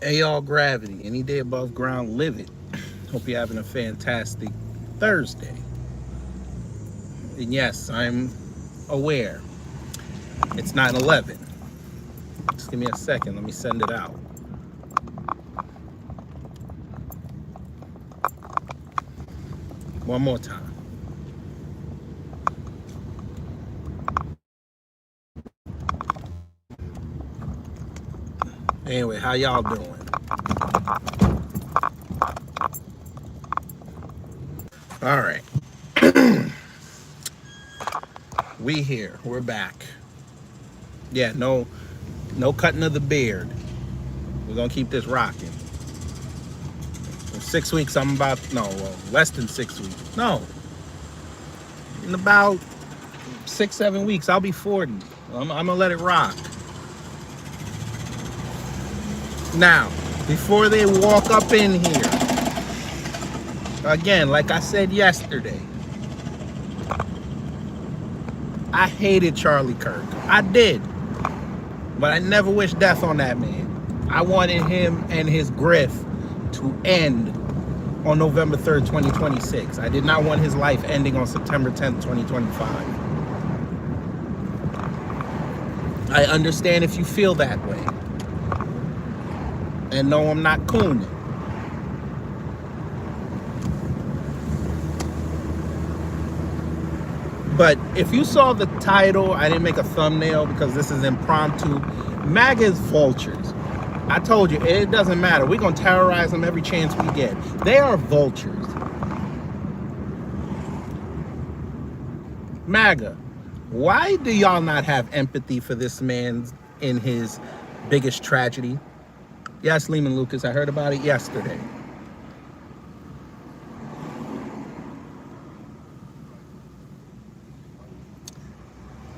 Hey y'all, gravity. Any day above ground, live it. Hope you're having a fantastic Thursday. And yes, I'm aware it's 9/11. Just give me a second. Let me send it out. One more time. Anyway, how y'all doing? All right. We here. We're back. Yeah, no cutting of the beard. We're gonna keep this rocking. In 6 weeks, I'm about less than 6 weeks. No, in about 6, 7 weeks, I'll be 40. I'm gonna let it rock. Now, before they walk up in here, again, like I said yesterday, I hated Charlie Kirk. I did. But I never wished death on that man. I wanted him and his grift to end on November 3rd, 2026. I did not want his life ending on September 10th, 2025. I understand if you feel that way. And no, I'm not cooning. But if you saw the title, I didn't make a thumbnail because this is impromptu. MAGA's vultures. I told you, it doesn't matter. We're going to terrorize them every chance we get. They are vultures. MAGA, why do y'all not have empathy for this man in his biggest tragedy? Yes, Lehman Lucas, I heard about it yesterday.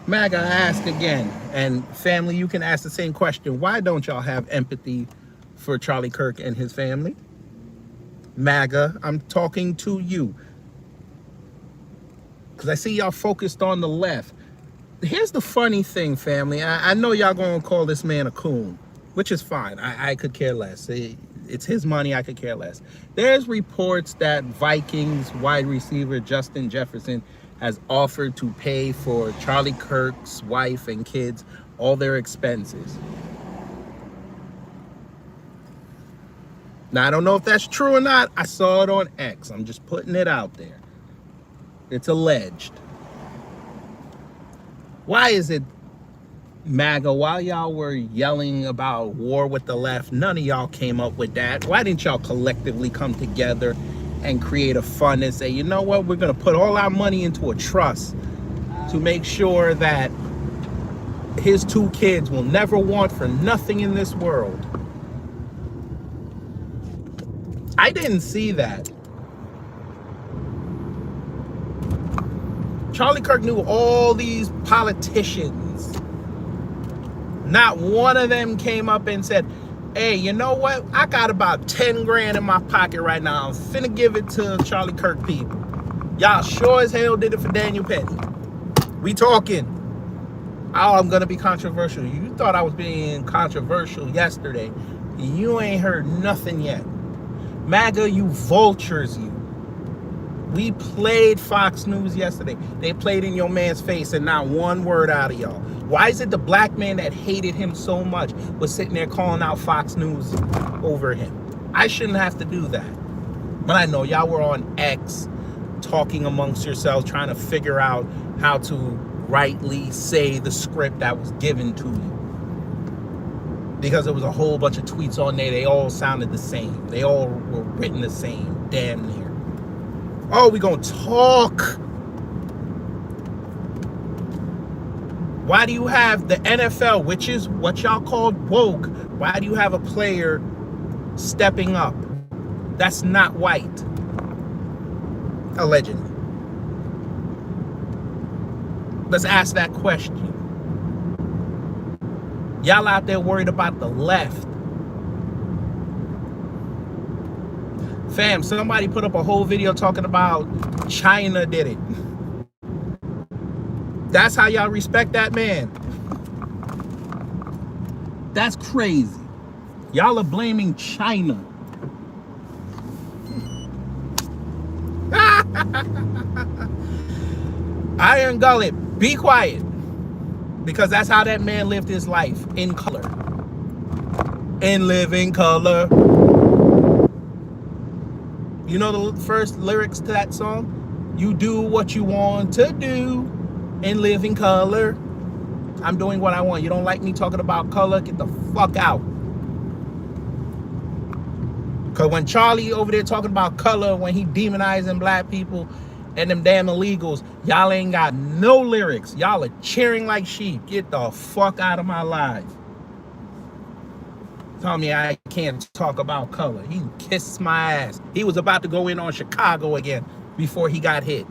MAGA, I ask again, and family, you can ask the same question. Why don't y'all have empathy for Charlie Kirk and his family? MAGA, I'm talking to you. Because I see y'all focused on the left. Here's the funny thing, family. I know y'all going to call this man a coon, which is fine. I could care less. It's his money. I could care less. There's reports that Vikings wide receiver Justin Jefferson has offered to pay for Charlie Kirk's wife and kids all their expenses. Now, I don't know if that's true or not. I saw it on X. I'm just putting it out there. It's alleged. Why is it, MAGA, while y'all were yelling about war with the left, none of y'all came up with that? Why didn't y'all collectively come together and create a fund and say, you know what, we're going to put all our money into a trust to make sure that his two kids will never want for nothing in this world? I didn't see that. Charlie Kirk knew all these politicians. Not one of them came up and said, hey, you know what? I got about 10 grand in my pocket right now. I'm finna give it to Charlie Kirk people. Y'all sure as hell did it for Daniel Penny. We talking. Oh, I'm gonna be controversial. You thought I was being controversial yesterday. You ain't heard nothing yet. MAGA, you vultures, you. We played Fox News yesterday. They played in your man's face and not one word out of y'all. Why is it the black man that hated him so much was sitting there calling out Fox News over him? I shouldn't have to do that. But I know y'all were on X talking amongst yourselves, trying to figure out how to rightly say the script that was given to you. Because there was a whole bunch of tweets on there. They all sounded the same. They all were written the same, damn near. Oh, we gonna talk. Why do you have the NFL, which is what y'all called woke? Why do you have a player stepping up? That's not white. Allegedly. Let's ask that question. Y'all out there worried about the left. Fam, somebody put up a whole video talking about China did it. That's how y'all respect that man. That's crazy. Y'all are blaming China. Iron Gullet, be quiet. Because that's how that man lived his life, in color. In living color. You know the first lyrics to that song? You do what you want to do in living color. I'm doing what I want. You don't like me talking about color? Get the fuck out. Because when Charlie over there talking about color, when he demonizing black people and them damn illegals, y'all ain't got no lyrics. Y'all are cheering like sheep. Get the fuck out of my life. Tell me I can't talk about color. He can kiss my ass. He was about to go in on Chicago again before he got hit.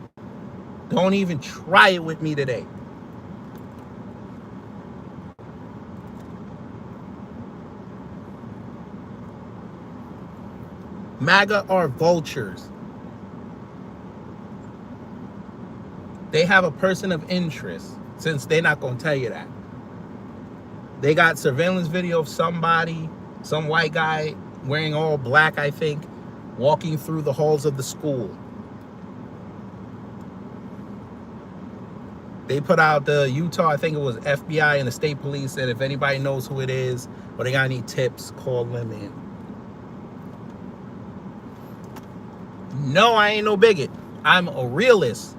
Don't even try it with me today. MAGA are vultures. They have a person of interest, since they're not going to tell you that. They got surveillance video of somebody, some white guy wearing all black, I think, walking through the halls of the school. They put out the Utah, I think it was FBI and the state police, said if anybody knows who it is or they got any tips, call them in. No, I ain't no bigot. I'm a realist.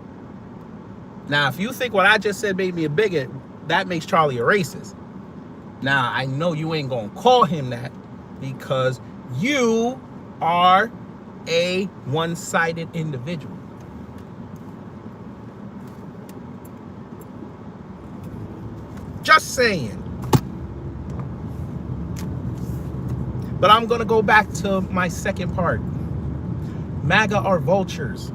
Now, if you think what I just said made me a bigot, that makes Charlie a racist. Now, I know you ain't gonna call him that because you are a one-sided individual. Just saying. But I'm gonna go back to my second part. MAGA are vultures.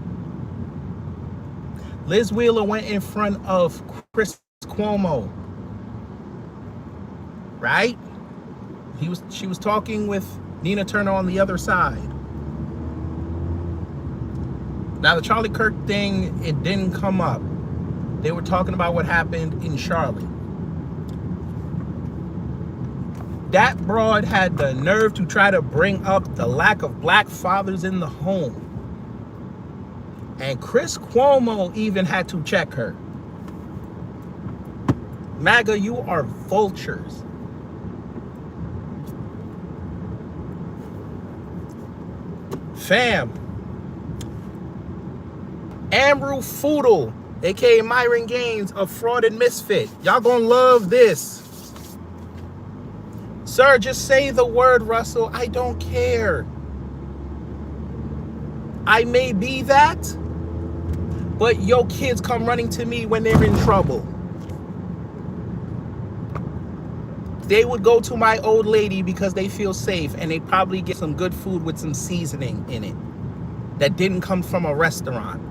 Liz Wheeler went in front of Chris Cuomo, right? She was talking with Nina Turner on the other side. Now the Charlie Kirk thing, it didn't come up. They were talking about what happened in Charlotte. That broad had the nerve to try to bring up the lack of black fathers in the home. And Chris Cuomo even had to check her. MAGA, you are vultures. Fam. Amru Foodle, aka Myron Gaines, a fraud and misfit. Y'all gonna love this. Sir, just say the word, Russell. I don't care. I may be that, but your kids come running to me when they're in trouble. They would go to my old lady because they feel safe, and they probably get some good food with some seasoning in it that didn't come from a restaurant.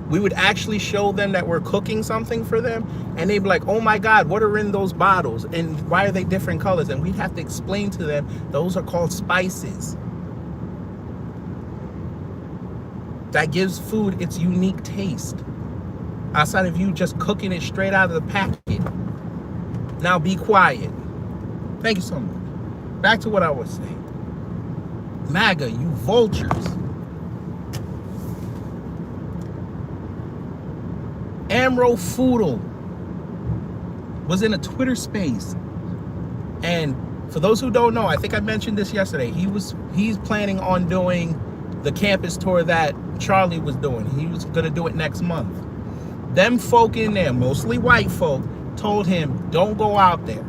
We would actually show them that we're cooking something for them, and they'd be like, oh my God, what are in those bottles? And why are they different colors? And we'd have to explain to them, those are called spices. That gives food its unique taste, outside of you just cooking it straight out of the packet. Now be quiet. Thank you so much. Back to what I was saying. MAGA, you vultures. Amro Foodle was in a Twitter space, and for those who don't know, I think I mentioned this yesterday, he's planning on doing the campus tour that Charlie was doing. He was gonna do it next month. Them folk in there, mostly white folk, told him don't go out there.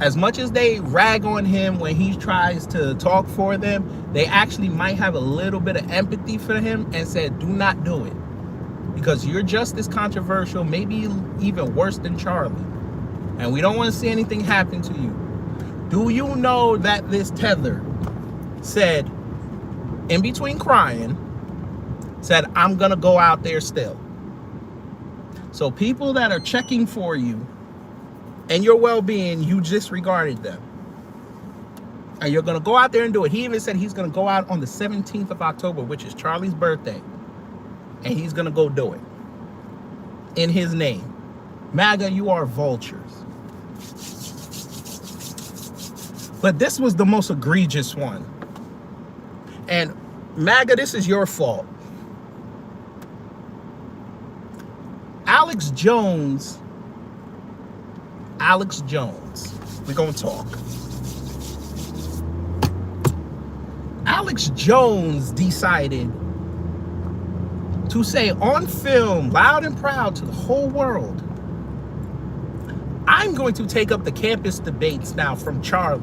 As much as they rag on him when he tries to talk for them, they actually might have a little bit of empathy for him and said do not do it, because you're just as controversial, maybe even worse than Charlie. And we don't want to see anything happen to you. Do you know that this tether said, in between crying, said, I'm going to go out there still. So people that are checking for you and your well-being, you disregarded them. And you're going to go out there and do it. He even said he's going to go out on the 17th of October, which is Charlie's birthday. And he's going to go do it in his name. MAGA, you are vultures. But this was the most egregious one. And MAGA, this is your fault. Alex Jones, we're gonna talk. Alex Jones decided to say on film, loud and proud to the whole world, I'm going to take up the campus debates now from Charlie.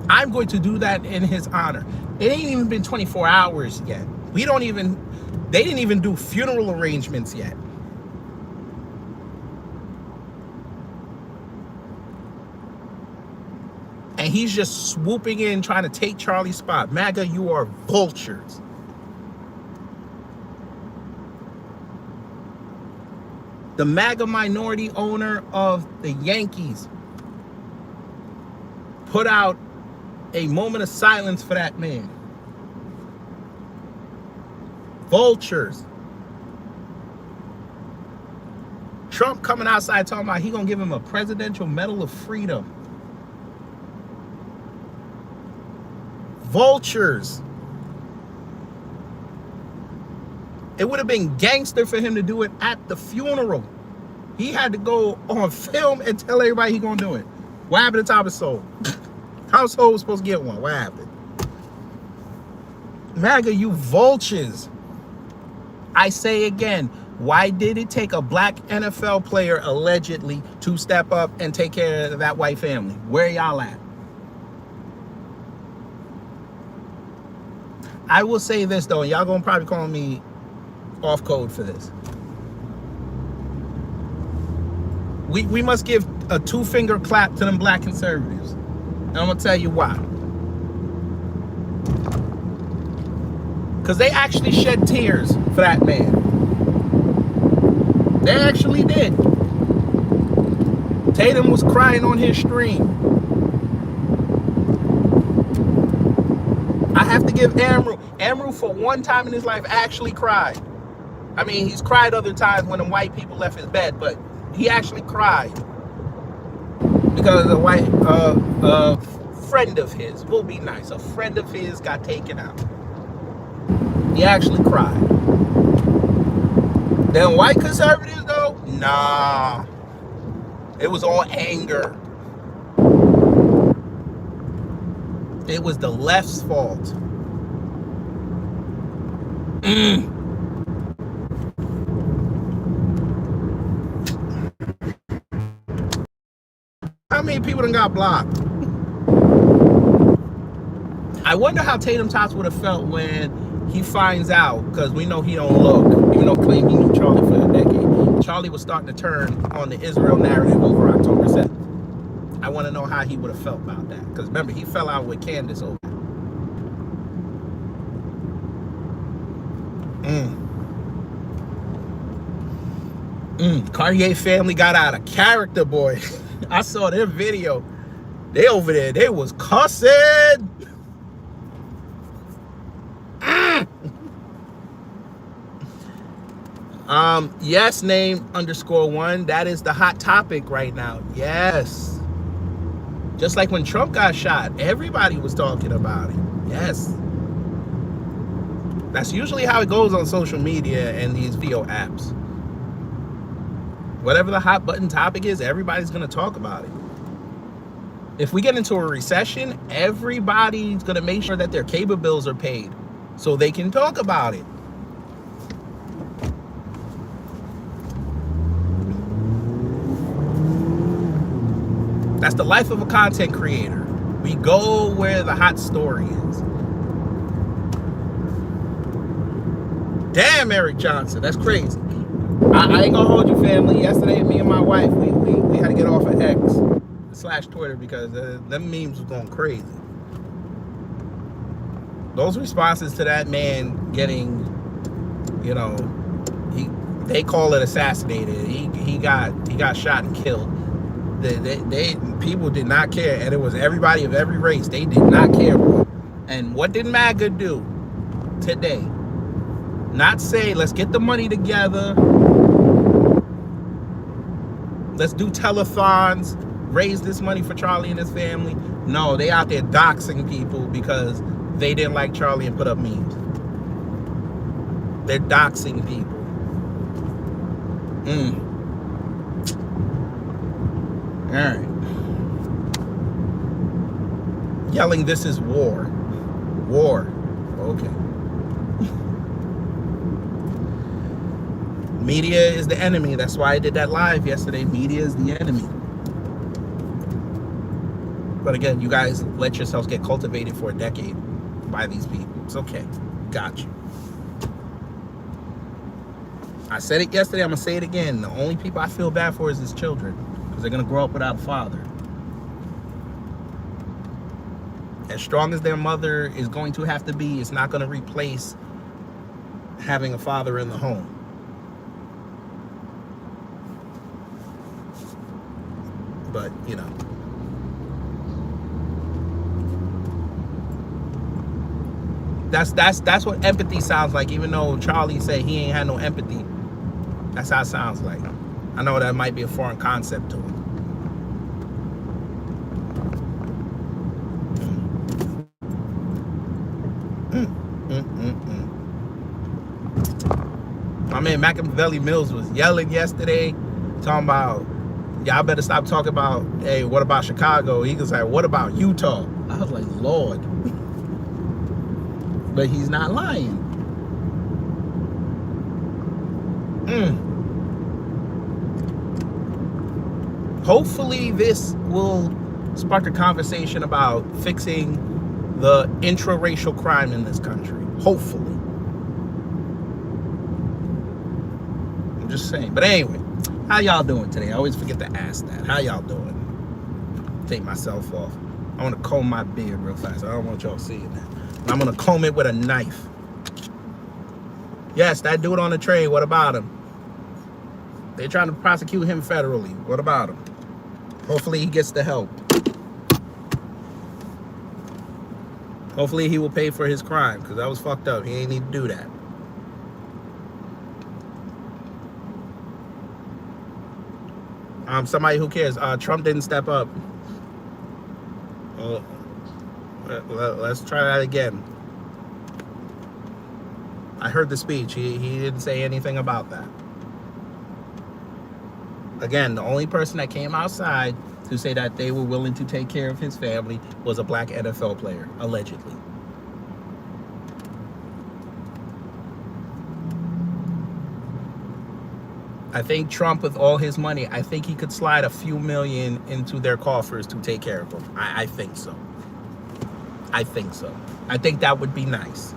I'm going to do that in his honor. It ain't even been 24 hours yet. They didn't even do funeral arrangements yet. And he's just swooping in, trying to take Charlie's spot. MAGA, you are vultures. The MAGA minority owner of the Yankees put out a moment of silence for that man. Vultures. Trump coming outside talking about he gonna give him a Presidential Medal of Freedom. Vultures. It would have been gangster for him to do it at the funeral. He had to go on film and tell everybody he gonna do it. What happened to Thomas Sowell? Thomas Sowell was supposed to get one. What happened? MAGA, you vultures. I say again, why did it take a black NFL player allegedly to step up and take care of that white family? Where y'all at? I will say this though, and y'all gonna probably call me off code for this. We must give a 2-finger clap to them black conservatives. And I'm gonna tell you why. Because they actually shed tears for that man. They actually did. Tatum was crying on his stream. I have to give Amru for one time in his life actually cried. I mean, he's cried other times when the white people left his bed, but he actually cried because a white friend of his, will be nice, a friend of his got taken out. He actually cried. Then white conservatives though, nah, it was all anger. It was the left's fault. How many people done got blocked? I wonder how Tatum Tots would have felt when he finds out, because we know he don't look, even though claim he knew Charlie for a decade. Charlie was starting to turn on the Israel narrative over October 7th. I want to know how he would have felt about that. Because remember, he fell out with Candace over Cartier family got out of character, boy. I saw their video. They over there, they was cussing. Yes, name _1. That is the hot topic right now. Yes. Just like when Trump got shot, everybody was talking about it. Yes. That's usually how it goes on social media and these video apps. Whatever the hot button topic is, everybody's going to talk about it. If we get into a recession, everybody's going to make sure that their cable bills are paid so they can talk about it. That's the life of a content creator. We go where the hot story is. Damn, Eric Johnson, that's crazy. I ain't gonna hold you, family. Yesterday, me and my wife, we had to get off of X/Twitter because them memes was going crazy. Those responses to that man getting, you know, they call it assassinated. He got shot and killed. People did not care, and it was everybody of every race. They did not care. And what did MAGA do today? Not say, let's get the money together. Let's do telethons. raised this money for Charlie and his family. No, they out there doxing people because they didn't like Charlie and put up memes. They're doxing people. All right. Yelling, "This is war." War. Okay. Media is the enemy. That's why I did that live yesterday. Media is the enemy. But again, you guys let yourselves get cultivated for a decade by these people. It's okay. Got you. I said it yesterday. I'm going to say it again. The only people I feel bad for is his children, because they're going to grow up without a father. As strong as their mother is going to have to be, it's not going to replace having a father in the home. But, you know. That's what empathy sounds like, even though Charlie said he ain't had no empathy. That's how it sounds like. I know that might be a foreign concept to him. My man Machiavelli Mills was yelling yesterday, talking about, y'all better stop talking about, hey, what about Chicago? He was like, what about Utah? I was like, Lord. But he's not lying. Hopefully this will spark a conversation about fixing the intra-racial crime in this country. Hopefully. I'm just saying. But anyway, how y'all doing today? I always forget to ask that. How y'all doing? Take myself off. I want to comb my beard real fast. I don't want y'all seeing that. I'm going to comb it with a knife. Yes, that dude on the train, what about him? They're trying to prosecute him federally. What about him? Hopefully he gets the help. Hopefully he will pay for his crime, because that was fucked up. He ain't need to do that. Somebody who cares. Trump didn't step up. Let's try that again. I heard the speech. He didn't say anything about that. Again, the only person that came outside to say that they were willing to take care of his family was a black NFL player, allegedly. I think Trump, with all his money, I think he could slide a few million into their coffers to take care of them. I think so. I think so. I think that would be nice.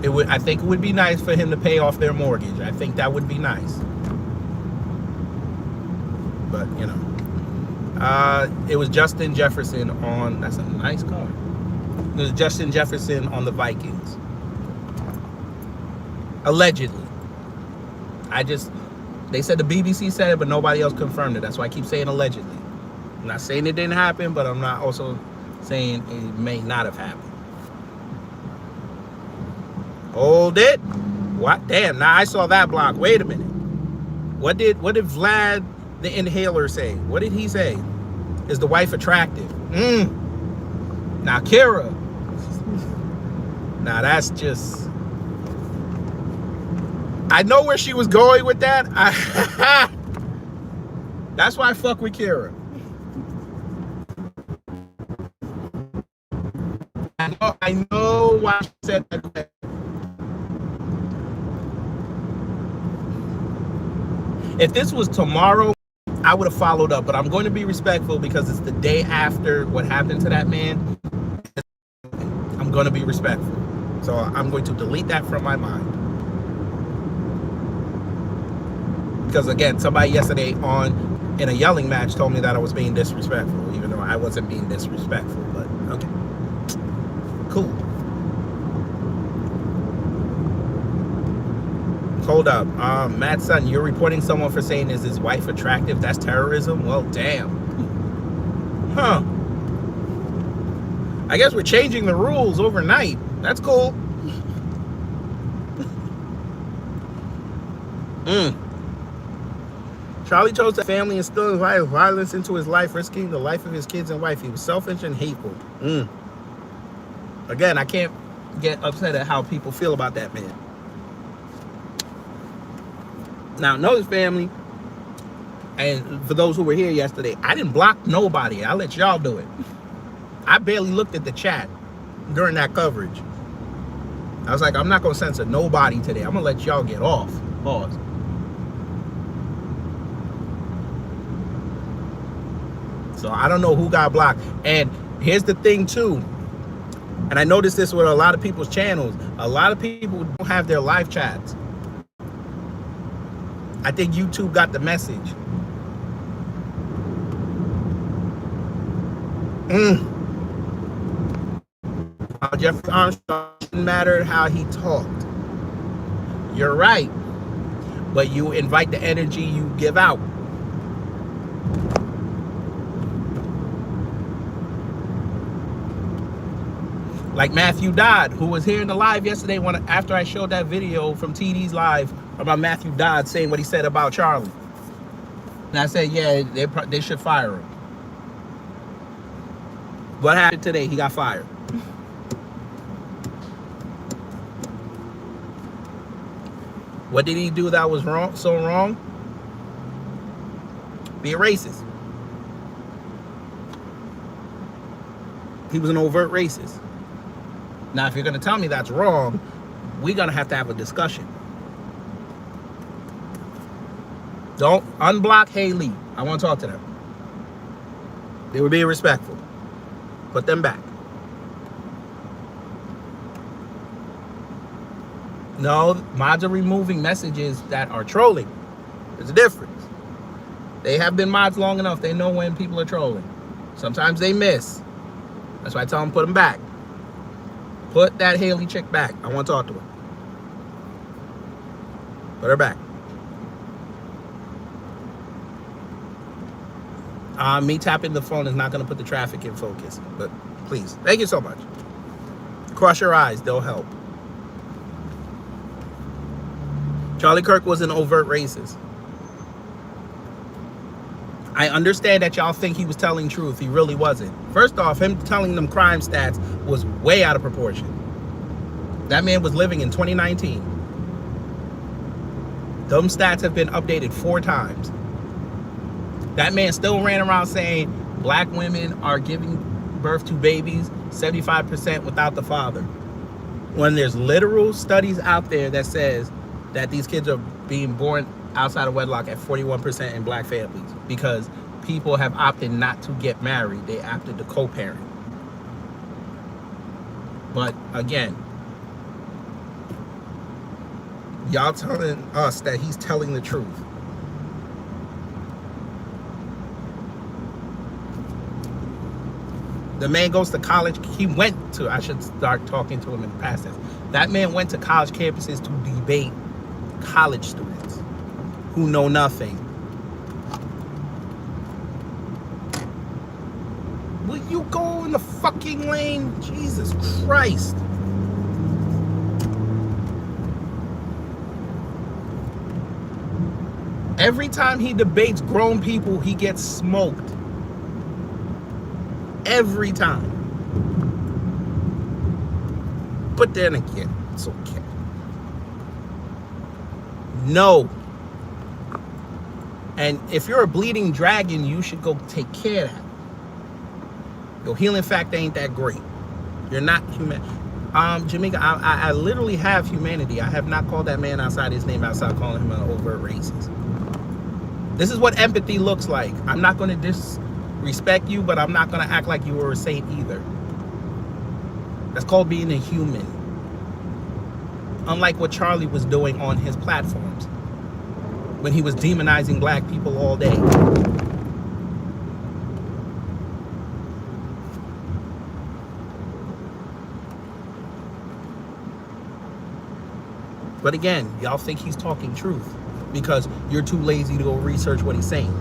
I think it would be nice for him to pay off their mortgage. I think that would be nice. But, you know. It was Justin Jefferson on... That's a nice car. It was Justin Jefferson on the Vikings. Allegedly. They said the BBC said it, but nobody else confirmed it. That's why I keep saying allegedly. I'm not saying it didn't happen, but I'm not also saying it may not have happened. Hold it. What? Damn, now I saw that block. Wait a minute. What did Vlad the Inhaler say? What did he say? Is the wife attractive? Now, Kira. Now, that's just... I know where she was going with that. That's why I fuck with Kira. I know why she said that. If this was tomorrow, I would have followed up, but I'm going to be respectful because it's the day after what happened to that man. I'm going to be respectful. So I'm going to delete that from my mind. Because again, somebody yesterday in a yelling match told me that I was being disrespectful, even though I wasn't being disrespectful, but okay. Cool. Hold up. Matt Son, you're reporting someone for saying, is his wife attractive? That's terrorism? Well, damn. Huh. I guess we're changing the rules overnight. That's cool. Charlie chose the family and instilling violence into his life, risking the life of his kids and wife. He was selfish and hateful. Again, I can't get upset at how people feel about that man. Now, notice, family, and for those who were here yesterday, I didn't block nobody. I let y'all do it. I barely looked at the chat during that coverage. I was like, I'm not going to censor nobody today. I'm going to let y'all get off. Pause. So I don't know who got blocked. And here's the thing, too. And I noticed this with a lot of people's channels. A lot of people don't have their live chats. I think YouTube got the message. Jeffrey Armstrong, didn't matter how he talked. You're right. But you invite the energy you give out. Like Matthew Dodd, who was here in the live yesterday after I showed that video from TD's live about Matthew Dodd saying what he said about Charlie. And I said, yeah, they should fire him. What happened today? He got fired. What did he do that was wrong? So wrong? Be a racist. He was an overt racist. Now, if you're going to tell me that's wrong, we're going to have a discussion. Don't unblock Haley. I want to talk to them. They were being respectful. Put them back. No, mods are removing messages that are trolling. There's a difference. They have been mods long enough. They know when people are trolling. Sometimes they miss. That's why I tell them put them back. Put that Haley chick back. I want to talk to her. Put her back. Me tapping the phone is not going to put the traffic in focus. But please, thank you so much. Cross your eyes. They'll help. Charlie Kirk was an overt racist. I understand that y'all think he was telling truth. He really wasn't. First off, him telling them crime stats was way out of proportion. That man was living in 2019. Them stats have been updated 4 times. That man still ran around saying black women are giving birth to babies 75% without the father. When there's literal studies out there that says that these kids are being born outside of wedlock at 41% in black families because people have opted not to get married. They opted to co-parent. But again, y'all telling us that he's telling the truth. The man goes to college. He went to, I should start talking to him in the past tense. That man went to college campuses to debate college students who know nothing. Will you go in the fucking lane? Jesus Christ. Every time he debates grown people, he gets smoked. Every time. But then again, it's okay. No. And if you're a bleeding dragon, you should go take care of that. Your healing factor ain't that great. You're not human. Jamaica, I literally have humanity. I have not called that man outside his name, outside calling him an overt racist. This is what empathy looks like. I'm not going to disrespect you, but I'm not going to act like you were a saint either. That's called being a human. Unlike what Charlie was doing on his platforms when he was demonizing black people all day. But again, y'all think he's talking truth because you're too lazy to go research what he's saying.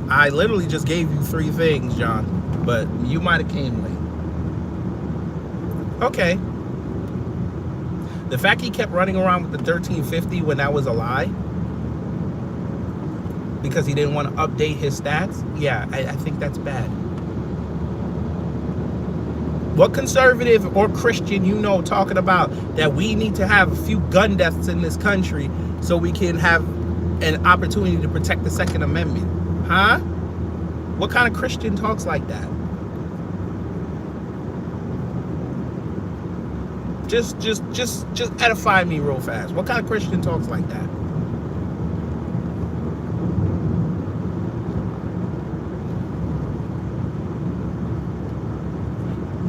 I literally just gave you 3 things, John. but you might have came late. Okay. The fact he kept running around with the 1350 when that was a lie, because he didn't want to update his stats, yeah, I think that's bad. What conservative or Christian you know talking about that we need to have a few gun deaths in this country so we can have an opportunity to protect the Second Amendment? Huh? What kind of Christian talks like that? Just edify me real fast. What kind of Christian talks like that?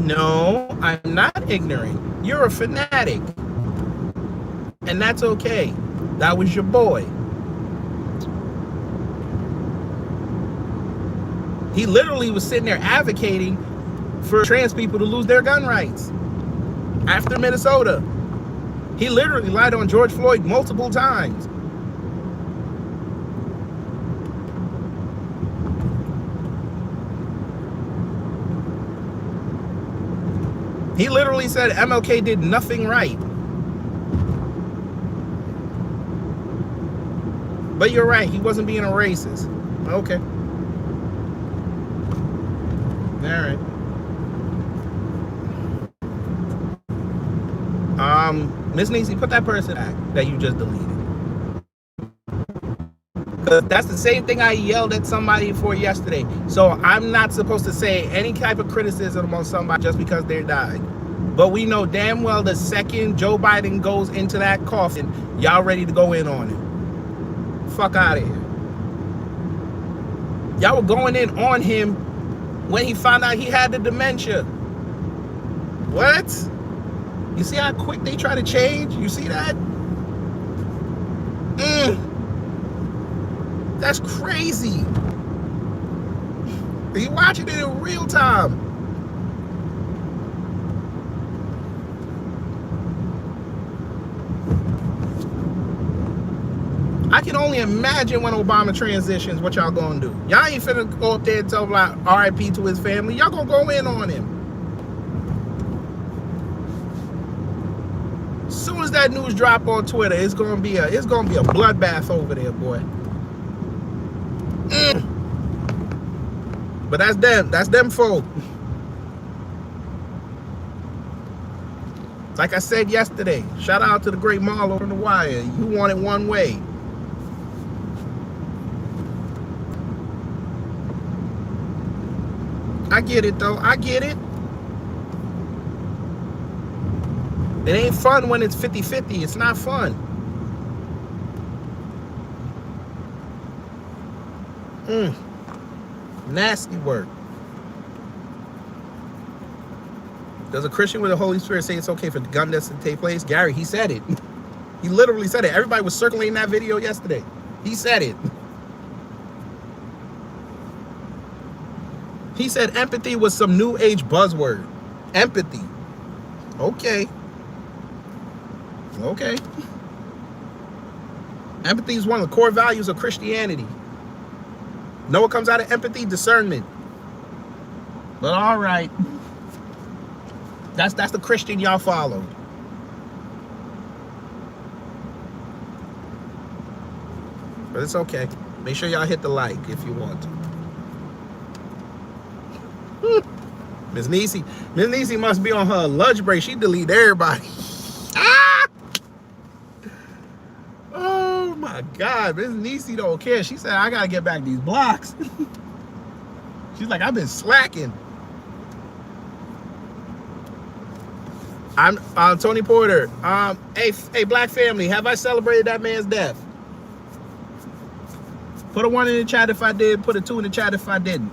No, I'm not ignorant. You're a fanatic. And that's okay. That was your boy. He literally was sitting there advocating for trans people to lose their gun rights. After Minnesota, he literally lied on George Floyd multiple times. He literally said MLK did nothing right. But you're right, he wasn't being a racist. Okay. All right. Ms. Nisi, put that person back that you just deleted. Because that's the same thing I yelled at somebody for yesterday. So I'm not supposed to say any type of criticism on somebody just because they died. But we know damn well the second Joe Biden goes into that coffin, y'all ready to go in on him. Fuck out of here. Y'all were going in on him when he found out he had the dementia. What? You see how quick they try to change? You see that? That's crazy. You watching it in real time. I can only imagine when Obama transitions what y'all gonna do. Y'all ain't finna go up there and tell like RIP to his family. Y'all gonna go in on him. As soon as that news drop on Twitter, it's gonna be a bloodbath over there, boy. But that's them. That's them folk. Like I said yesterday, shout out to the great Marlo on the wire. You want it one way. I get it though. I get it. It ain't fun when it's 50-50. It's not fun. Nasty work. Does a Christian with the Holy Spirit say it's okay for gun deaths to take place? Gary, he said it. He literally said it. Everybody was circulating that video yesterday. He said it. He said empathy was some new age buzzword. Empathy. Okay. Okay. Empathy is one of the core values of Christianity. Know what comes out of empathy? Discernment. But all right. That's the Christian y'all followed. But it's okay. Make sure y'all hit the like if you want to. Miss Nisi must be on her lunch break. She deleted everybody. Oh my God, Miss Nisi don't care. She said, I gotta get back these blocks. She's like, I've been slacking. I'm Tony Porter. Hey, Black family, have I celebrated that man's death? Put a 1 in the chat if I did. Put a 2 in the chat if I didn't.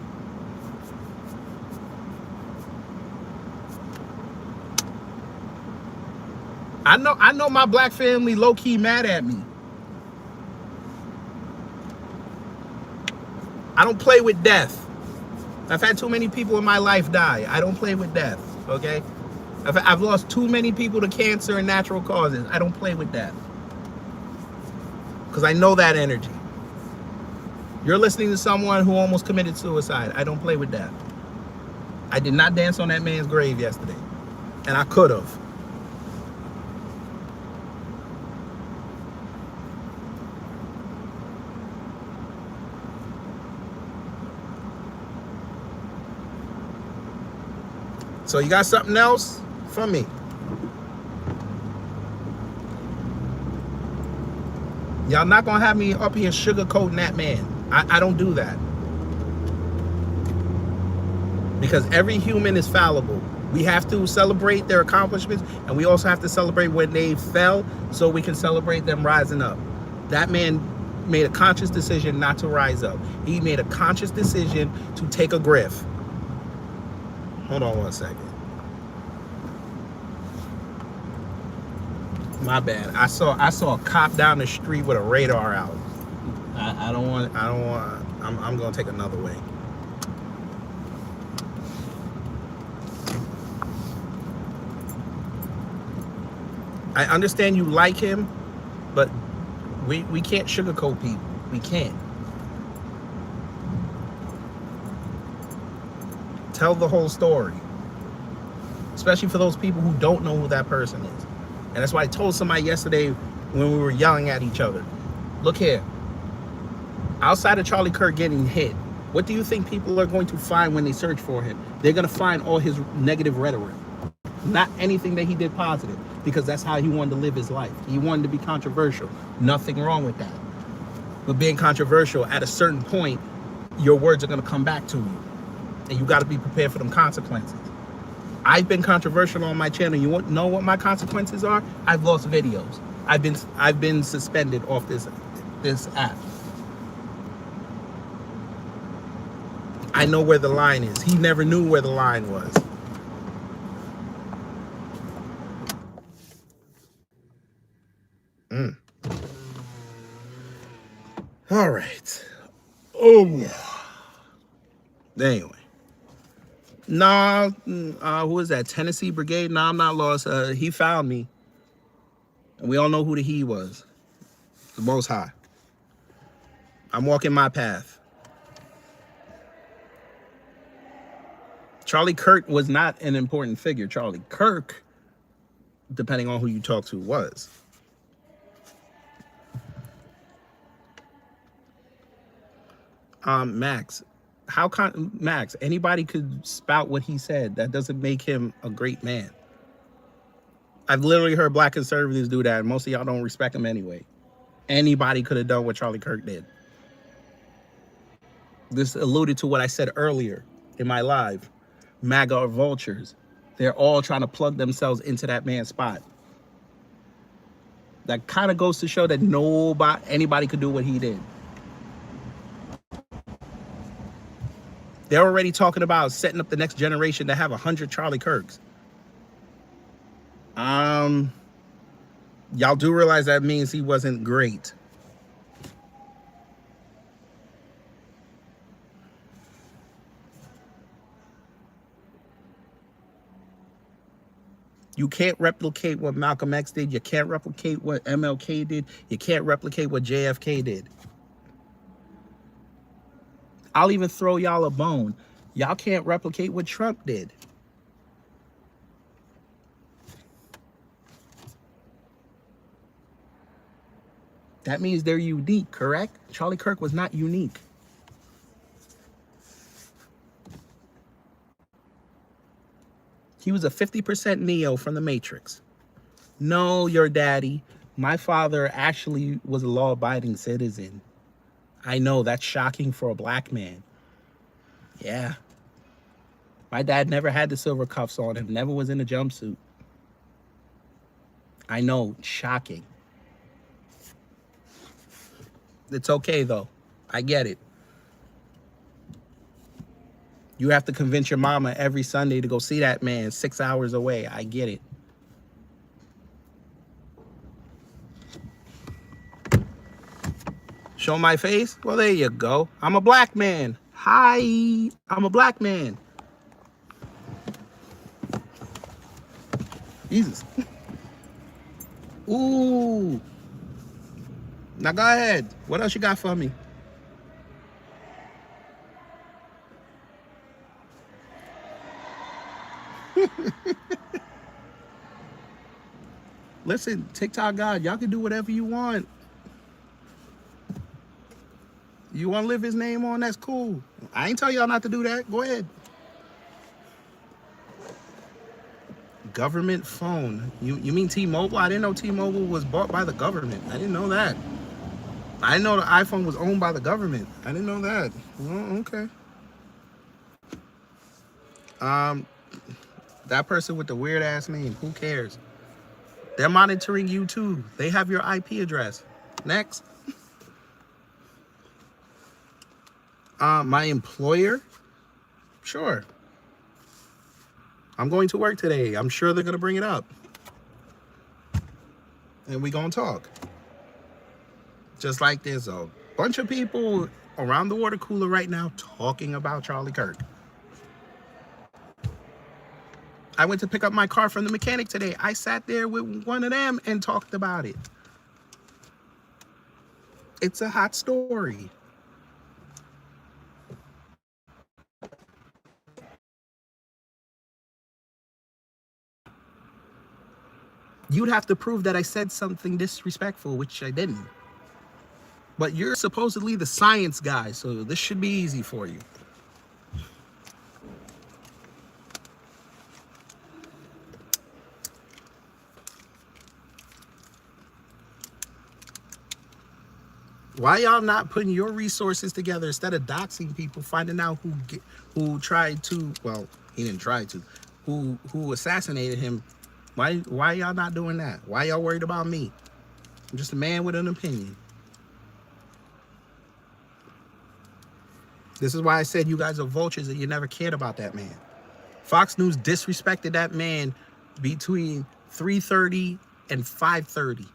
I know my Black family low-key mad at me. I don't play with death. I've had too many people in my life die. I don't play with death, okay? I've lost too many people to cancer and natural causes. I don't play with death. Because I know that energy. You're listening to someone who almost committed suicide. I don't play with death. I did not dance on that man's grave yesterday. And I could have. So you got something else for me? Y'all not gonna have me up here sugarcoating that man. I don't do that. Because every human is fallible. We have to celebrate their accomplishments, and we also have to celebrate when they fell so we can celebrate them rising up. That man made a conscious decision not to rise up. He made a conscious decision to take a grift. Hold on one second. My bad. I saw a cop down the street with a radar out. I'm gonna take another way. I understand you like him, but we can't sugarcoat people. We can't. Tell the whole story. Especially for those people who don't know who that person is. And that's why I told somebody yesterday when we were yelling at each other. Look here. Outside of Charlie Kirk getting hit, what do you think people are going to find when they search for him? They're going to find all his negative rhetoric. Not anything that he did positive, because that's how he wanted to live his life. He wanted to be controversial. Nothing wrong with that. But being controversial, at a certain point, your words are going to come back to you. And you got to be prepared for them consequences. I've been controversial on my channel. You want to know what my consequences are? I've lost videos. I've been suspended off this app. I know where the line is. He never knew where the line was. All right. Oh. Anyway. Nah, who is that? Tennessee Brigade? Nah, I'm not lost. He found me. And we all know who the he was. The Most High. I'm walking my path. Charlie Kirk was not an important figure. Charlie Kirk, depending on who you talk to, was. Max, Max, anybody could spout what he said. That doesn't make him a great man. I've literally heard black conservatives do that, and most of y'all don't respect him anyway. Anybody could have done what Charlie Kirk did. This alluded to what I said earlier in my live. MAGA or vultures. They're all trying to plug themselves into that man's spot. That kind of goes to show that anybody could do what he did. They're already talking about setting up the next generation to have 100 Charlie Kirks. Y'all do realize that means he wasn't great. You can't replicate what Malcolm X did. You can't replicate what MLK did. You can't replicate what JFK did. I'll even throw y'all a bone. Y'all can't replicate what Trump did. That means they're unique, correct? Charlie Kirk was not unique. He was a 50% Neo from the Matrix. No, your daddy. My father actually was a law-abiding citizen. I know, that's shocking for a black man. Yeah. My dad never had the silver cuffs on him, never was in a jumpsuit. I know, shocking. It's okay, though. I get it. You have to convince your mama every Sunday to go see that man 6 hours away. I get it. Show my face? Well, there you go. I'm a black man. Hi, I'm a black man. Jesus. Ooh. Now go ahead. What else you got for me? Listen, TikTok God, y'all can do whatever you want. You want to live his name on? That's cool. I ain't tell y'all not to do that. Go ahead. Government phone. You mean T-Mobile? I didn't know T-Mobile was bought by the government. I didn't know that. I didn't know the iPhone was owned by the government. I didn't know that. Oh, okay. That person with the weird ass name, who cares? They're monitoring you too. They have your IP address. Next. My employer? Sure. I'm going to work today. I'm sure they're gonna bring it up. And we gonna talk. Just like there's a bunch of people around the water cooler right now talking about Charlie Kirk. I went to pick up my car from the mechanic today. I sat there with one of them and talked about it. It's a hot story. You'd have to prove that I said something disrespectful, which I didn't. But you're supposedly the science guy, so this should be easy for you. Why y'all not putting your resources together instead of doxing people, finding out who tried to, well, he didn't try to, who assassinated him? Why y'all not doing that? Why y'all worried about me? I'm just a man with an opinion. This is why I said you guys are vultures and you never cared about that man. Fox News disrespected that man between 3:30 and 5:30.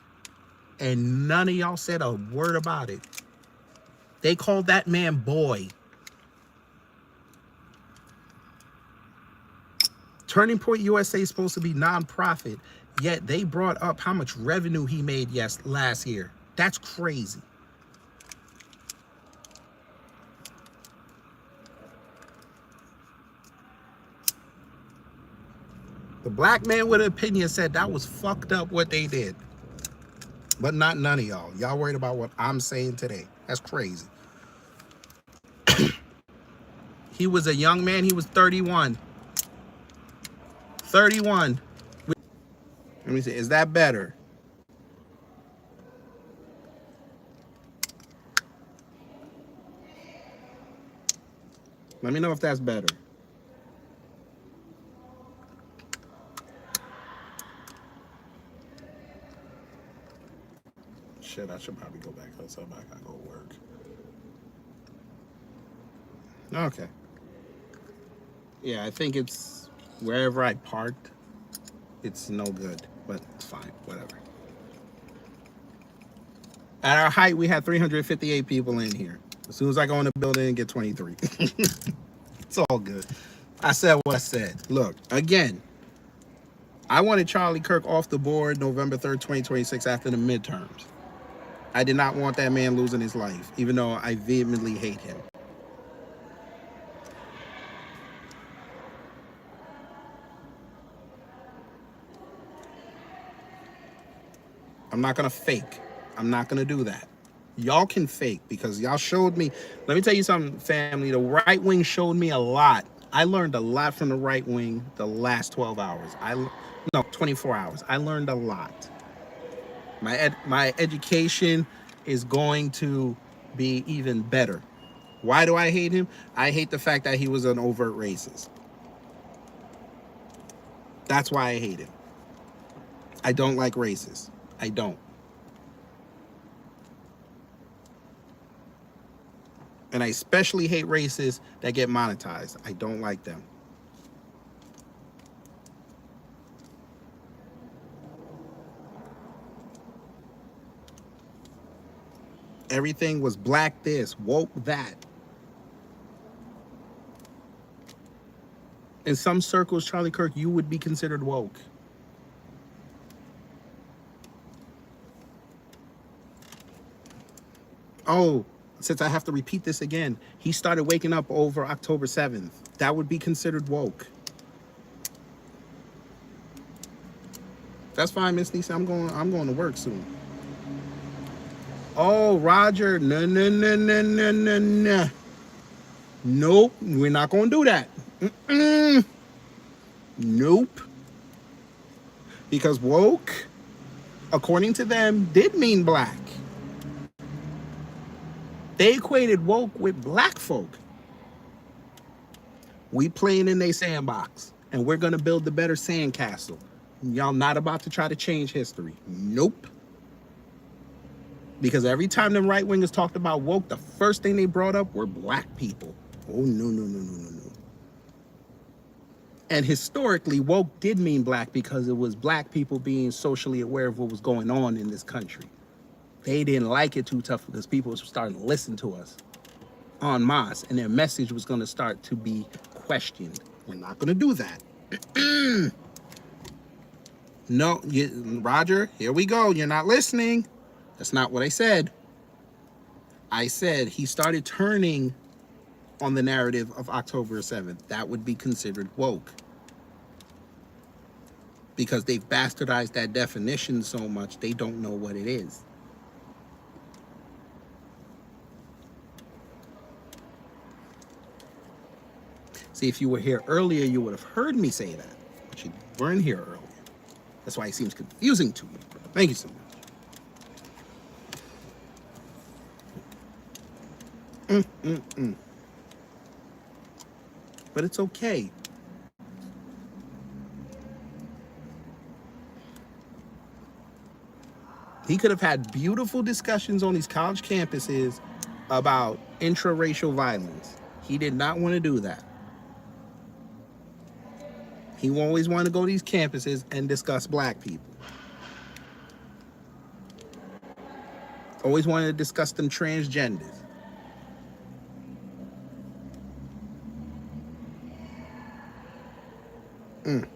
And none of y'all said a word about it. They called that man boy. Turning Point USA is supposed to be nonprofit, yet they brought up how much revenue he made last year. That's crazy. The black man with an opinion said that was fucked up what they did. But not none of y'all. Y'all worried about what I'm saying today. That's crazy. He was a young man. He was 31. 31. Let me see. Is that better? Let me know if that's better. Shit, I should probably go back outside. I gotta go to work. Okay. Yeah, I think it's wherever I parked, it's no good, but it's fine, whatever. At our height, we had 358 people in here. As soon as I go in the building and get 23. It's all good. I said what I said. Look, again, I wanted Charlie Kirk off the board November 3rd, 2026 after the midterms. I did not want that man losing his life, even though I vehemently hate him. I'm not gonna fake. I'm not gonna do that. Y'all can fake because y'all showed me. Let me tell you something, family. The right wing showed me a lot. I learned a lot from the right wing the last 12 hours. No, 24 hours. I learned a lot. My education is going to be even better. Why do I hate him? I hate the fact that he was an overt racist. That's why I hate him. I don't like racists. I don't. And I especially hate racists that get monetized. I don't like them. Everything was black this, woke that. In some circles, Charlie Kirk, you would be considered woke. Oh, since I have to repeat this again, he started waking up over October 7th. That would be considered woke. That's fine, Miss Nisa. I'm going to work soon. Oh, Roger, no. Nope, we're not going to do that. Nope. Because woke, according to them, did mean black. They equated woke with black folk. We playing in their sandbox, and we're going to build the better sandcastle. Y'all not about to try to change history. Nope. Because every time them right wingers talked about woke, the first thing they brought up were black people. Oh, no. And historically, woke did mean black because it was black people being socially aware of what was going on in this country. They didn't like it too tough because people were starting to listen to us en masse, and their message was going to start to be questioned. We're not going to do that. No, Roger, here we go. You're not listening. That's not what I said. I said he started turning on the narrative of October 7th. That would be considered woke. Because they've bastardized that definition so much, they don't know what it is. See, if you were here earlier, you would have heard me say that. But you weren't here earlier. That's why it seems confusing to you. Thank you so much. But it's okay. He could have had beautiful discussions on these college campuses about intraracial violence. He did not want to do that. He always wanted to go to these campuses and discuss black people. Always wanted to discuss them transgenders. It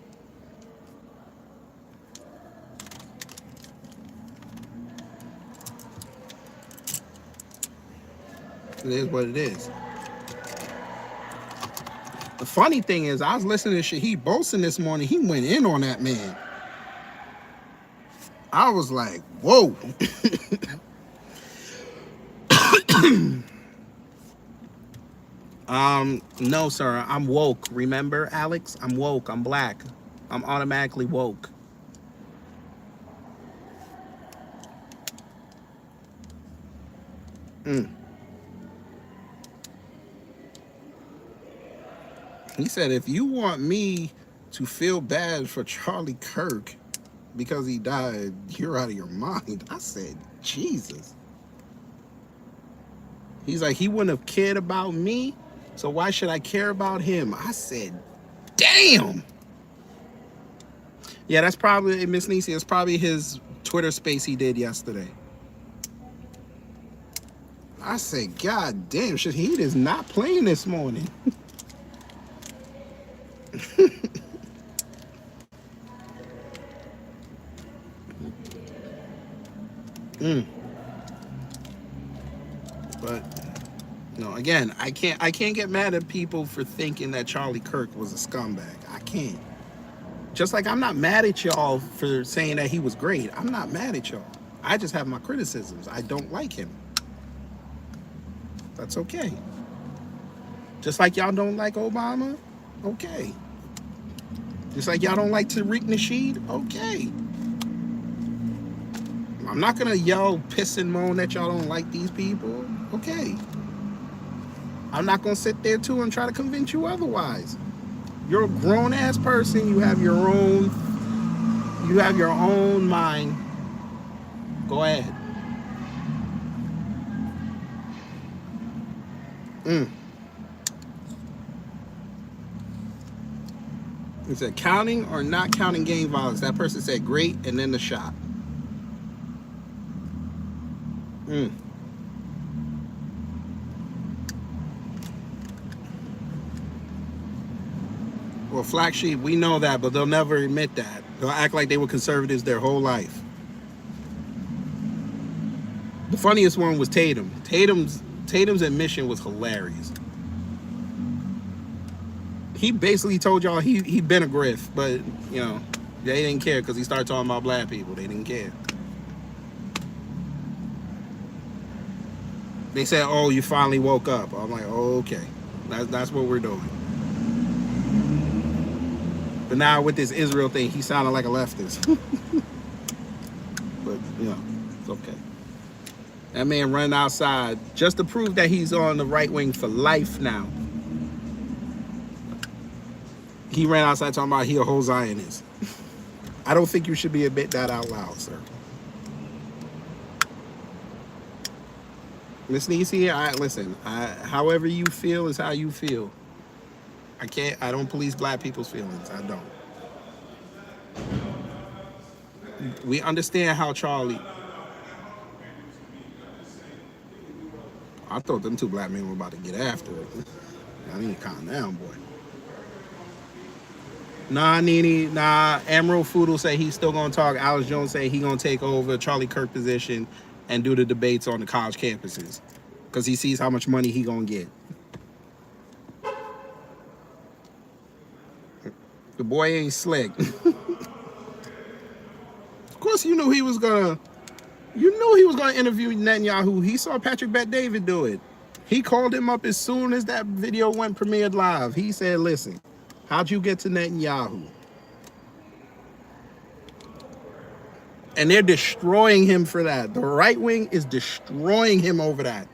is what it is. The funny thing is, I was listening to Shaheen Bolson this morning. He went in on that man. I was like, whoa. No, sir. I'm woke. Remember, Alex? I'm woke. I'm black. I'm automatically woke. He said, if you want me to feel bad for Charlie Kirk because he died, you're out of your mind. I said, Jesus. He's like, he wouldn't have cared about me, so why should I care about him? I said, damn. Yeah, that's probably, Miss Nisi, it's probably his Twitter space he did yesterday. I said, God damn, Shaheen is not playing this morning. But no, again, I can't get mad at people for thinking that Charlie Kirk was a scumbag. I can't. Just like I'm not mad at y'all for saying that he was great. I'm not mad at y'all. I just have my criticisms. I don't like him. That's okay. Just like y'all don't like Obama, okay. Just like y'all don't like Tariq Nasheed, okay. I'm not gonna yell, piss and moan that y'all don't like these people, okay. I'm not gonna sit there too and try to convince you otherwise. You're a grown-ass person, you have your own mind. Go ahead. He said, counting or not counting gang violence? That person said great, and then the shot. Well, Flack Sheep, we know that, but they'll never admit that. They'll act like they were conservatives their whole life. The funniest one was Tatum. Tatum's admission was hilarious. He basically told y'all he'd been a grift, but, you know, They didn't care because he started talking about black people. They didn't care. They said, "Oh, you finally woke up." I'm like, "Oh, okay, that's what we're doing." But now with this Israel thing, he sounded like a leftist. But you know, it's okay. That man running outside just to prove that he's on the right wing for life now. He ran outside talking about he a whole Zionist. I don't think you should be admit that out loud, sir. Miss Niecy, listen. However you feel is how you feel. I don't police black people's feelings. I don't. We understand how Charlie. I thought them two black men were about to get after it. I need to calm down, boy. Nah, Nene, nah. Emerald Food will say he's still gonna talk. Alex Jones say he gonna take over Charlie Kirk position and do the debates on the college campuses because he sees how much money he gonna get. The boy ain't slick. Of course, you knew he was gonna. You knew he was gonna interview Netanyahu. He saw Patrick Bet-David do it. He called him up as soon as that video went premiered live. He said, "Listen, how'd you get to Netanyahu?" And they're destroying him for that. The right wing is destroying him over that.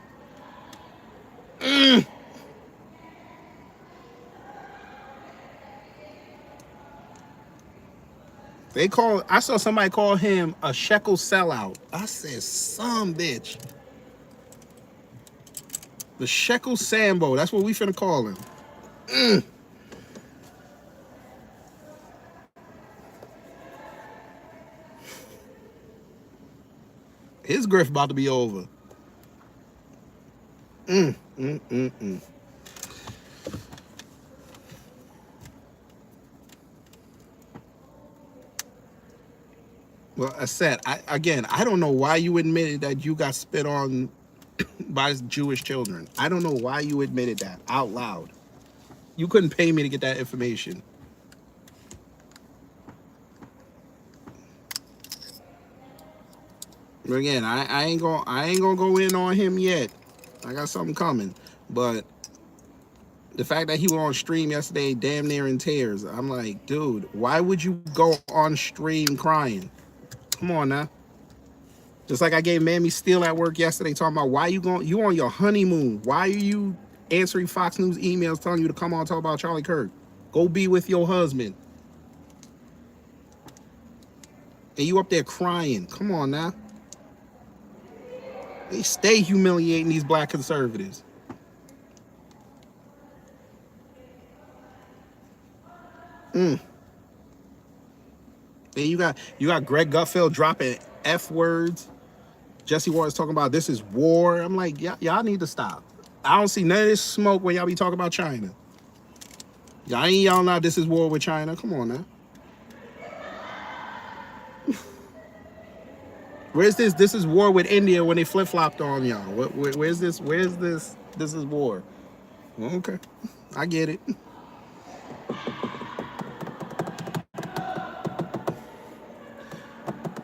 I saw somebody call him a shekel sellout. I said, some bitch. The shekel Sambo. That's what we finna call him. His grift about to be over. Well, I said, I don't know why you admitted that you got spit on by Jewish children. I don't know why you admitted that out loud. You couldn't pay me to get that information. But again, I ain't gonna go in on him yet. I got something coming. But the fact that he was on stream yesterday, damn near in tears, I'm like, dude, why would you go on stream crying? Come on now. Just like I gave Mammy Steele at work yesterday talking about why you on your honeymoon. Why are you answering Fox News emails telling you to come on and talk about Charlie Kirk? Go be with your husband. And you up there crying. Come on now. They stay humiliating these black conservatives. Then you got Greg Gutfeld dropping F words. Jesse Warren's talking about this is war. I'm like, y'all need to stop. I don't see none of this smoke when y'all be talking about China. Y'all ain't yelling out this is war with China. Come on now. Where's this? This is war with India when they flip-flopped on y'all. Where's this? Where's this? This is war. Okay. I get it.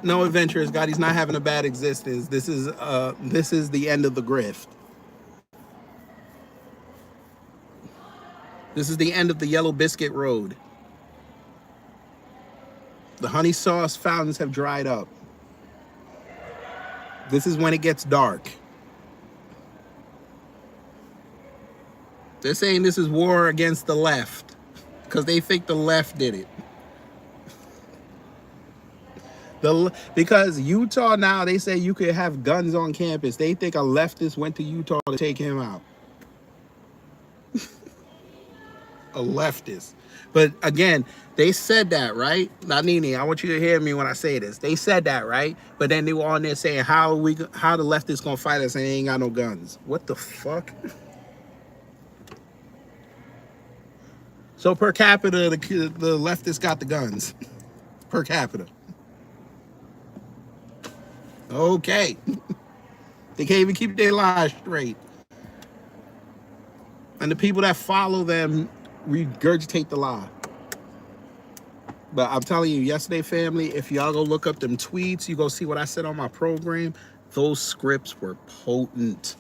No adventurous God. He's not having a bad existence. This is the end of the grift. This is the end of the Yellow Biscuit Road. The honey sauce fountains have dried up. This is when it gets dark. They're saying this is war against the left because they think the left did it. Because Utah now, they say you could have guns on campus. They think a leftist went to Utah to take him out. A leftist. But again, they said that, right? Now, Nene, I want you to hear me when I say this. They said that, right? But then they were on there saying how the leftists gonna fight us and they ain't got no guns. What the fuck? So per capita, the leftists got the guns. Per capita. Okay. They can't even keep their lies straight. And the people that follow them regurgitate the lie. But I'm telling you, yesterday, family, if y'all go look up them tweets, you go see what I said on my program. Those scripts were potent.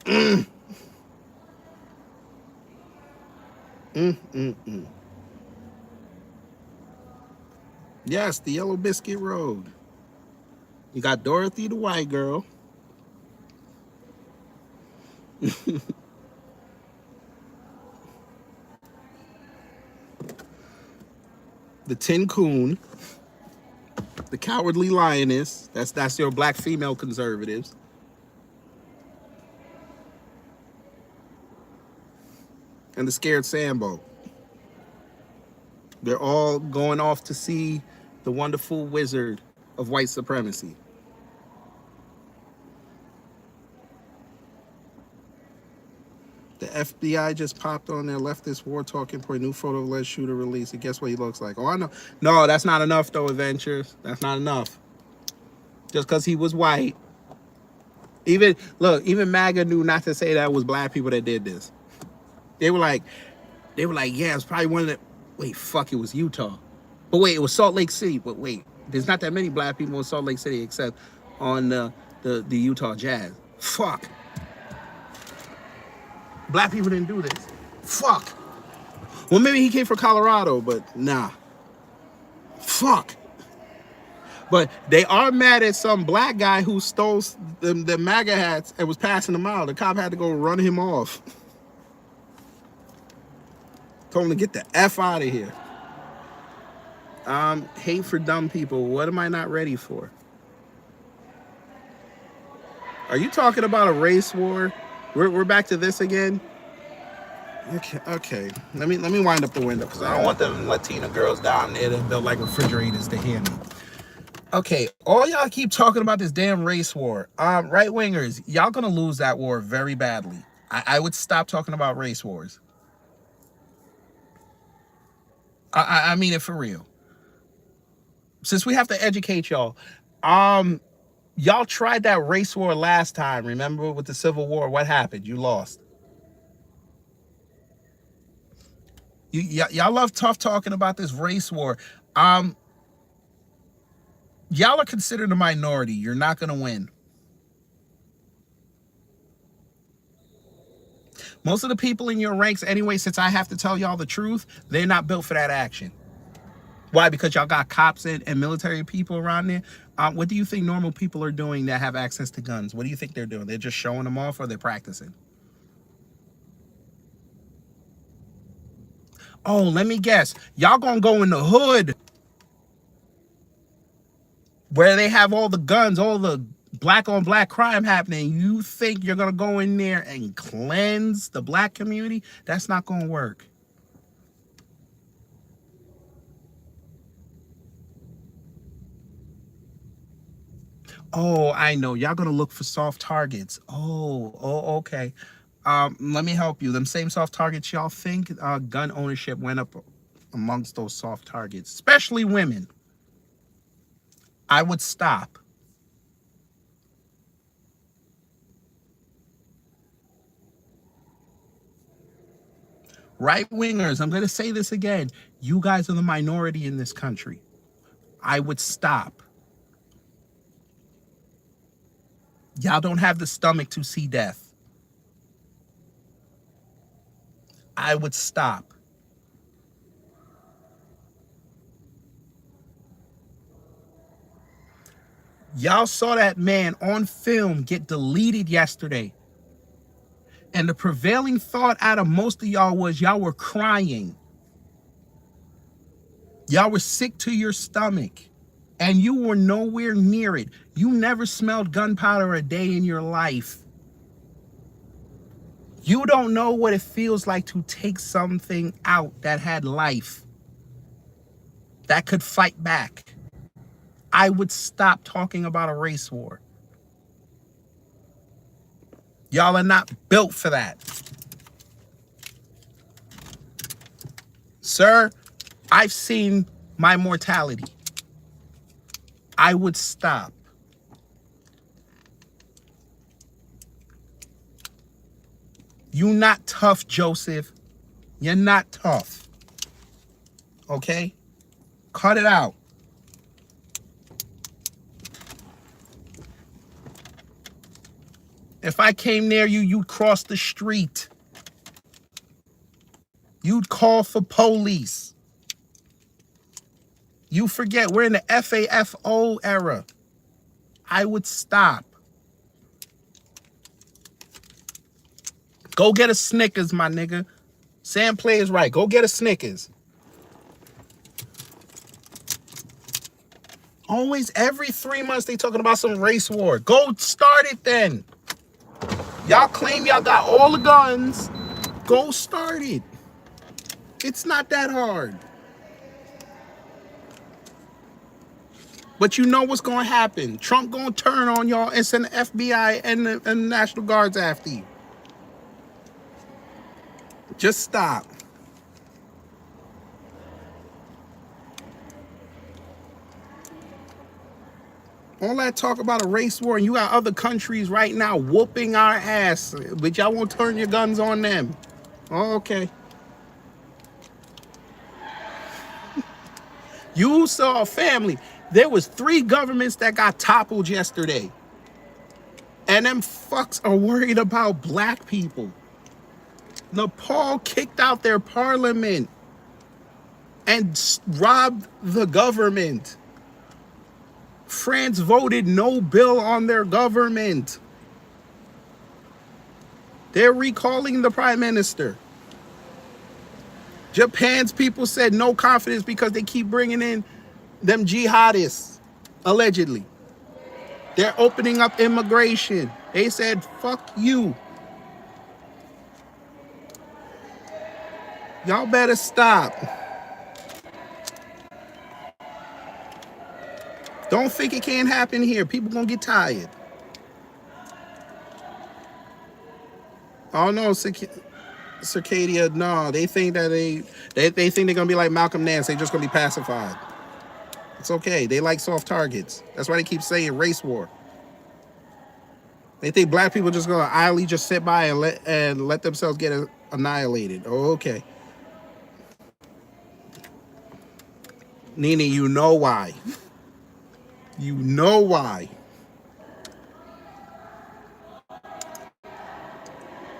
Mm, mm, mm, mm. Yes, the Yellow Biscuit Road. You got Dorothy the white girl. The Tin Coon. The Cowardly Lioness. That's your black female conservatives. And the Scared Sambo. They're all going off to see the wonderful wizard of white supremacy. The FBI just popped on their leftist war talking for a new photo of alleged shooter release. And guess what he looks like? Oh, I know. No, that's not enough, though, Adventures. That's not enough. Just because he was white. Even MAGA knew not to say that it was black people that did this. They were like, yeah, it's probably one of the. Wait, fuck, it was Utah. But wait, it was Salt Lake City. But wait, there's not that many black people in Salt Lake City except on the Utah Jazz. Fuck. Black people didn't do this. Fuck. Well, maybe he came from Colorado, but nah. Fuck. But they are mad at some black guy who stole the MAGA hats and was passing them out. The cop had to go run him off. Told him to get the F out of here. Hate for dumb people. What am I not ready for? Are you talking about a race war? We're back to this again? Okay. Let me wind up the window because I don't want them Latina girls down there that build like refrigerators to hear me. Okay, all y'all keep talking about this damn race war. Right-wingers, y'all gonna lose that war very badly. I would stop talking about race wars. I mean it for real. Since we have to educate y'all, y'all tried that race war last time, remember, with the Civil War. What happened? You lost. Y'all love tough talking about this race war. Y'all are considered a minority. You're not going to win. Most of the people in your ranks, anyway, since I have to tell y'all the truth, they're not built for that action. Why? Because y'all got cops and military people around there. What do you think normal people are doing that have access to guns? What do you think they're doing? They're just showing them off, or they're practicing? Oh, let me guess. Y'all gonna go in the hood where they have all the guns, all the black on black crime happening. You think you're gonna go in there and cleanse the black community? That's not gonna work. Oh, I know. Y'all gonna look for soft targets. Oh, okay. Let me help you. Them same soft targets, y'all think gun ownership went up amongst those soft targets, especially women. I would stop. Right-wingers, I'm going to say this again. You guys are the minority in this country. I would stop. Y'all don't have the stomach to see death. I would stop. Y'all saw that man on film get deleted yesterday. And the prevailing thought out of most of y'all was y'all were crying. Y'all were sick to your stomach. And you were nowhere near it. You never smelled gunpowder a day in your life. You don't know what it feels like to take something out that had life, that could fight back. I would stop talking about a race war. Y'all are not built for that. Sir, I've seen my mortality. I would stop. You not tough, Joseph. You're not tough. Okay? Cut it out. If I came near you, you'd cross the street. You'd call for police. You forget, we're in the FAFO era. I would stop. Go get a Snickers, my nigga. Sam plays right. Go get a Snickers. Always, every 3 months, they talking about some race war. Go start it then. Y'all claim y'all got all the guns. Go start it. It's not that hard. But you know what's going to happen. Trump going to turn on y'all and send the FBI and the National Guards after you. Just stop. All that talk about a race war, and you got other countries right now whooping our ass, but y'all won't turn your guns on them. Oh, okay. You saw a family. There was 3 governments that got toppled yesterday. And them fucks are worried about black people. Nepal kicked out their parliament and robbed the government. France voted no bill on their government. They're recalling the prime minister. Japan's people said no confidence because they keep bringing in them jihadists, allegedly. They're opening up immigration. They said, fuck you. Y'all better stop. Don't think it can't happen here. People gonna get tired. Oh no, Circadia, no. They think that they think they're gonna be like Malcolm Nance. They're just gonna be pacified. It's okay. They like soft targets. That's why they keep saying race war. They think black people just gonna idly just sit by and let themselves get annihilated. Oh, okay. Nene, you know why. You know why.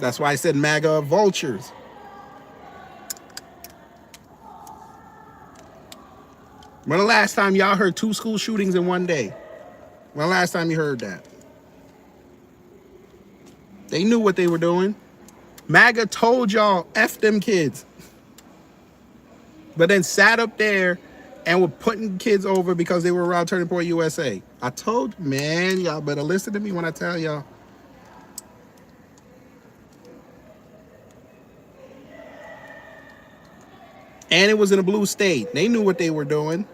That's why I said MAGA vultures. When the last time y'all heard 2 school shootings in one day? When the last time you heard that? They knew what they were doing. MAGA told y'all, F them kids. But then sat up there and were putting kids over because they were around Turning Point USA. I told, man, y'all better listen to me when I tell y'all. And it was in a blue state. They knew what they were doing.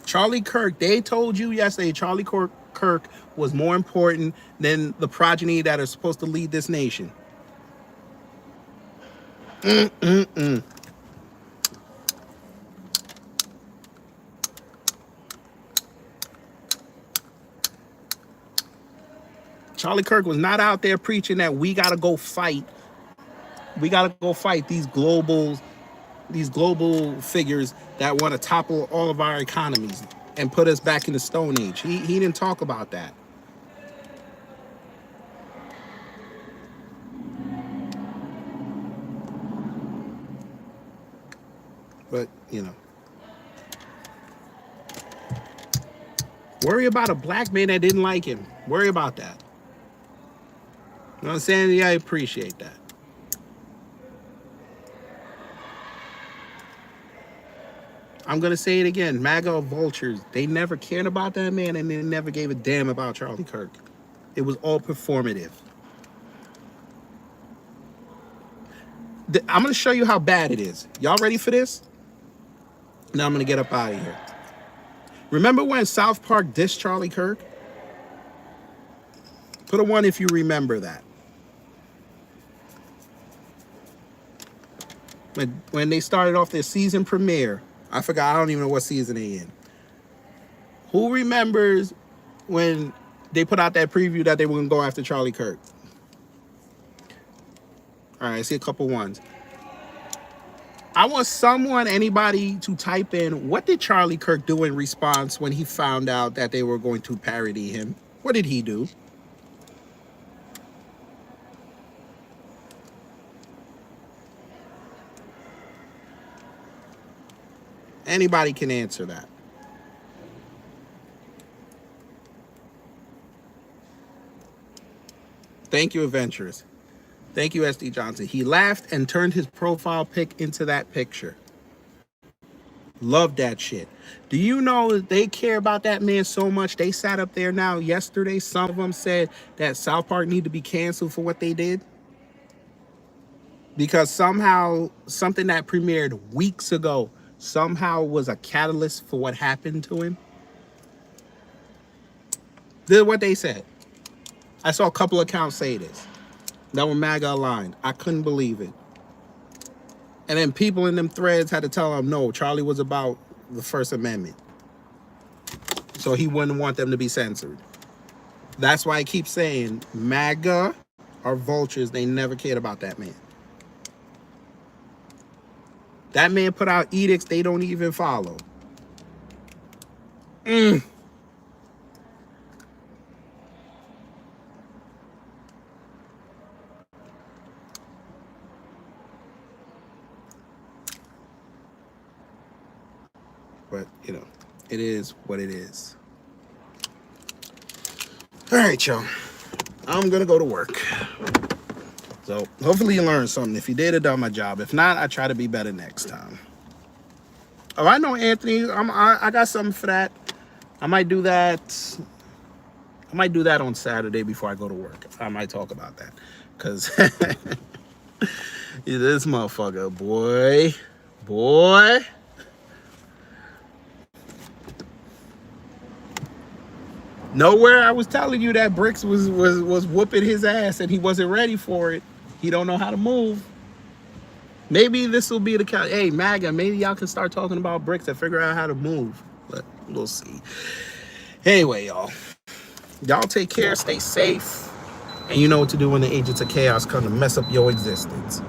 Charlie Kirk, they told you yesterday Charlie Kirk was more important than the progeny that are supposed to lead this nation. Charlie Kirk was not out there preaching that we got to go fight. We got to go fight these global figures that want to topple all of our economies and put us back in the Stone Age. He didn't talk about that. But, you know. Worry about a black man that didn't like him. Worry about that. You know what I'm saying? Yeah, I appreciate that. I'm going to say it again. MAGA vultures, they never cared about that man and they never gave a damn about Charlie Kirk. It was all performative. I'm going to show you how bad it is. Y'all ready for this? Now I'm going to get up out of here. Remember when South Park dissed Charlie Kirk? Put a 1 if you remember that. When they started off their season premiere, I forgot, I don't even know what season they in. Who remembers when they put out that preview that they were going to go after Charlie Kirk? All right, I see a couple ones. I want anybody to type in, what did Charlie Kirk do in response when he found out that they were going to parody him? What did he do? Anybody can answer that. Thank you, Adventurous. Thank you, SD Johnson. He laughed and turned his profile pic into that picture. Love that shit. Do you know that they care about that man so much? They sat up there now yesterday. Some of them said that South Park need to be canceled for what they did. Because somehow something that premiered weeks ago somehow was a catalyst for what happened to him. This is what they said. I saw a couple accounts say this. That were MAGA aligned. I couldn't believe it. And then people in them threads had to tell them, no, Charlie was about the First Amendment. So he wouldn't want them to be censored. That's why I keep saying MAGA are vultures. They never cared about that man. That man put out edicts they don't even follow. But, you know, it is what it is. All right, y'all. I'm going to go to work. So hopefully you learned something. If you did, I done my job. If not, I try to be better next time. Oh, I know, Anthony. I got something for that. I might do that. I might do that on Saturday before I go to work. I might talk about that. Because this motherfucker, boy. Nowhere I was telling you that Bricks was whooping his ass and he wasn't ready for it. He don't know how to move. Maybe this will be the count. Hey, MAGA, maybe y'all can start talking about Bricks and figure out how to move. But we'll see. Anyway, y'all take care, stay safe, and you know what to do when the agents of chaos come to mess up your existence.